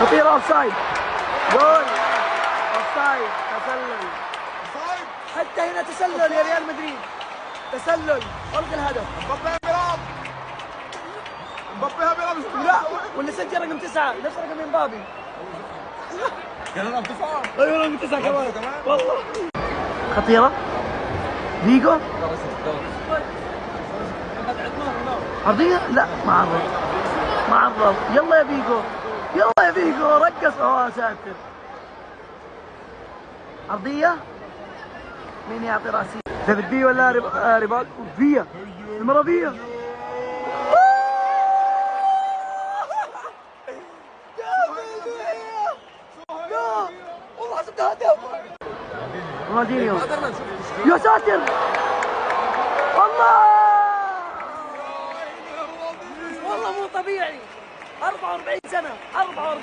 خطيرة اوف سايد. جول اوف سايد. تسلل. حتى هنا تسلل يا ريال مدريد. تسلل. الغي الهدف. مبابي بيلعب. مبابي بيلعب. لا واللي سجل رقم 9 نفس رقم مبابي. كان رقم 9. ايوه رقم 9 كمان والله. خطيرة. فيجو. عرضية؟ لا ما عرض. ما عرض. يلا يا فيجو. يلا يا فيجو رقص. اوه ساتر. عرضية. مين يعطي راسي؟ دافيد فيا ولا ريباك؟ فيا. المرة فيا. والله حسبتها هدف. رونالدينيو. يا ساتر. والله والله مو طبيعي. 44 سنة 44